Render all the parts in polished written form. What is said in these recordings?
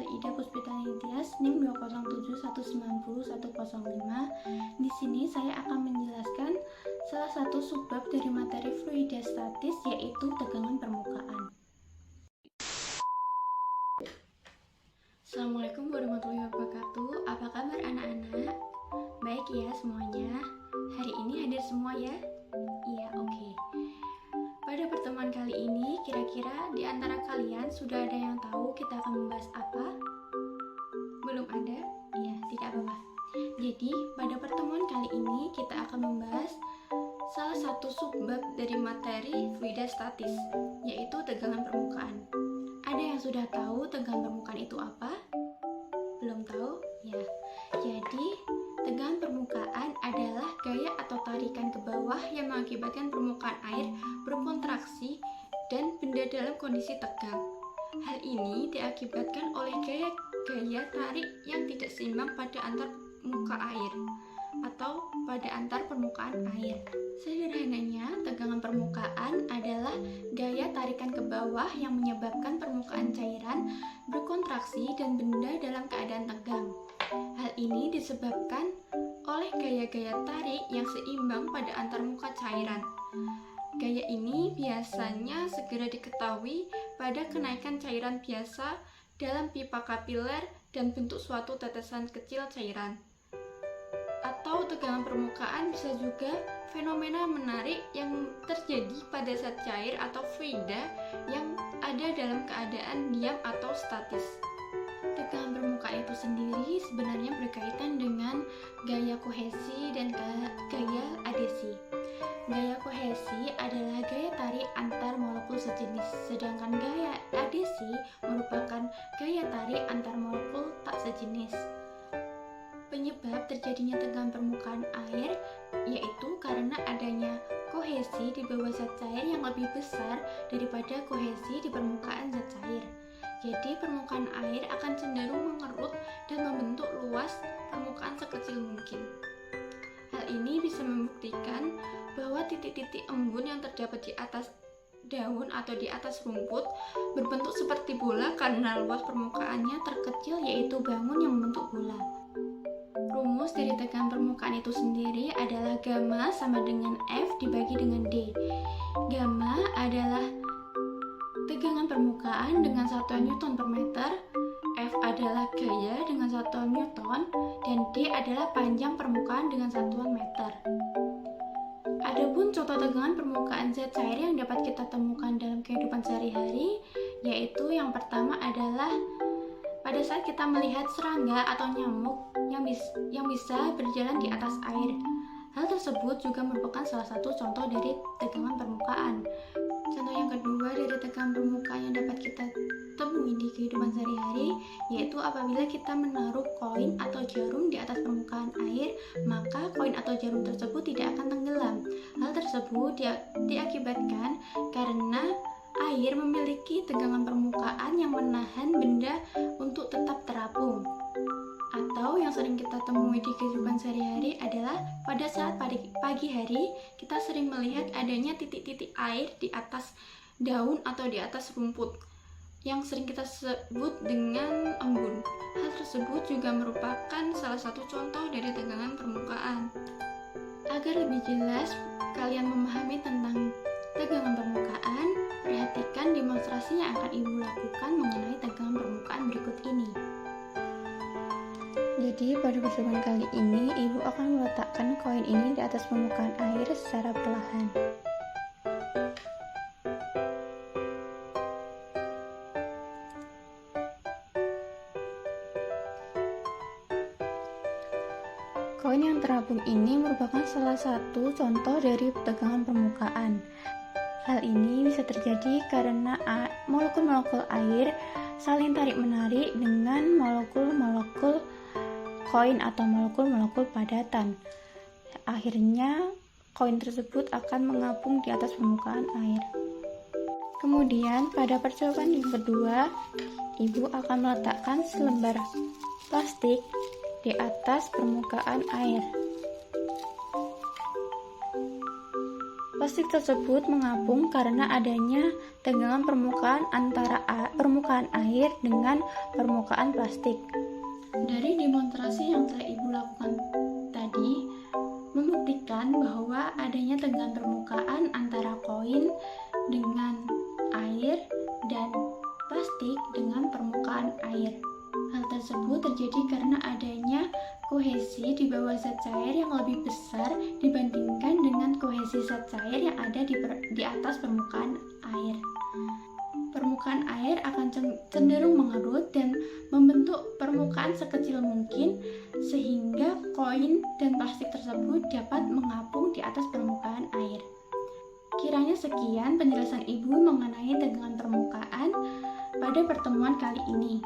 Ida Puspita Nitias, NIM 207190105. Di sini saya akan menjelaskan salah satu subbab dari materi fluida statis, yaitu tegangan permukaan. Assalamualaikum warahmatullahi wabarakatuh. Apa kabar anak-anak? Baik ya semuanya. Hari ini hadir semua ya? Iya, oke. Pada pertemuan kali ini, kira-kira di antara kalian sudah ada yang tahu kita akan membahas apa? Belum ada? Iya, tidak apa-apa. Jadi, pada pertemuan kali ini kita akan membahas salah satu subbab dari materi fluida statis, yaitu tegangan permukaan. Ada yang sudah tahu tegangan permukaan itu apa? Belum tahu? Ya. Jadi, tegangan permukaan adalah gaya atau tarikan ke bawah yang mengakibatkan permukaan air berkontraksi dan benda dalam kondisi tegang. Hal ini diakibatkan oleh gaya tarik yang tidak seimbang pada antar muka air atau pada antar permukaan air. Sederhananya, tegangan permukaan adalah gaya tarikan ke bawah yang menyebabkan permukaan cairan berkontraksi dan benda dalam keadaan tegang. Hal ini disebabkan oleh gaya-gaya tarik yang seimbang pada antar muka cairan. Gaya ini biasanya segera diketahui pada kenaikan cairan biasa dalam pipa kapiler dan bentuk suatu tetesan kecil cairan. Atau tegangan permukaan bisa juga fenomena menarik yang terjadi pada zat cair atau fluida yang ada dalam keadaan diam atau statis. Tegangan permukaan itu sendiri sebenarnya berkaitan dengan gaya kohesi dan gaya adhesi. Gaya kohesi adalah gaya tarik antar molekul sejenis, sedangkan gaya adhesi merupakan gaya tarik antar molekul tak sejenis. Penyebab terjadinya tegangan permukaan air yaitu karena adanya kohesi di bawah zat cair yang lebih besar daripada kohesi di permukaan zat cair. Jadi permukaan air akan cenderung mengerut dan membentuk luas permukaan sekecil mungkin. Hal ini bisa membuktikan bahwa titik-titik embun yang terdapat di atas daun atau di atas rumput berbentuk seperti bola karena luas permukaannya terkecil, yaitu bangun yang membentuk bola. Rumus dari tegangan permukaan itu sendiri adalah gamma sama dengan F dibagi dengan D. Gamma adalah tegangan permukaan dengan satuan Newton per meter, F adalah gaya dengan satuan Newton, dan D adalah panjang permukaan dengan satuan meter. Adapun contoh tegangan permukaan zat cair yang dapat kita temukan dalam kehidupan sehari-hari, yaitu yang pertama adalah pada saat kita melihat serangga atau nyamuk yang bisa berjalan di atas air. Hal tersebut juga merupakan salah satu contoh dari tegangan permukaan. Contoh yang kedua dari tegangan permukaan yang dapat kita temui di kehidupan sehari-hari, yaitu apabila kita menaruh koin atau jarum di atas permukaan air, maka koin atau jarum tersebut tidak akan tenggelam. Hal tersebut diakibatkan karena air memiliki tegangan permukaan yang menahan benda untuk tetap terapung. Atau yang sering kita temui di kehidupan sehari-hari adalah pada saat pagi hari kita sering melihat adanya titik-titik air di atas daun atau di atas rumput yang sering kita sebut dengan embun. Hal tersebut juga merupakan salah satu contoh dari tegangan permukaan. Agar lebih jelas kalian memahami tentang tegangan permukaan, perhatikan demonstrasi yang akan Ibu lakukan mengenai tegangan permukaan berikut ini. Jadi pada percobaan kali ini, Ibu akan meletakkan koin ini di atas permukaan air secara perlahan. Koin yang terapung ini merupakan salah satu contoh dari tegangan permukaan. Hal ini bisa terjadi karena molekul-molekul air saling tarik-menarik dengan molekul-molekul koin atau molekul-molekul padatan. Akhirnya, koin tersebut akan mengapung di atas permukaan air. Kemudian, pada percobaan yang kedua, Ibu akan meletakkan selembar plastik di atas permukaan air. Plastik tersebut mengapung karena adanya tegangan permukaan antara permukaan air dengan permukaan plastik. Dari demonstrasi yang telah Ibu lakukan tadi, membuktikan bahwa adanya tegangan permukaan antara koin dengan air dan plastik dengan permukaan air. Hal tersebut terjadi karena adanya kohesi di bawah zat cair yang lebih besar dibandingkan dengan kohesi zat cair yang ada di atas permukaan air. Permukaan air akan cenderung mengerut dan membentuk permukaan sekecil mungkin sehingga koin dan plastik tersebut dapat mengapung di atas permukaan air. Kiranya sekian penjelasan Ibu mengenai tegangan permukaan pada pertemuan kali ini.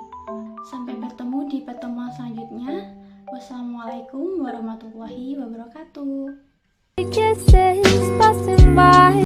Sampai bertemu di pertemuan selanjutnya. Wassalamualaikum warahmatullahi wabarakatuh.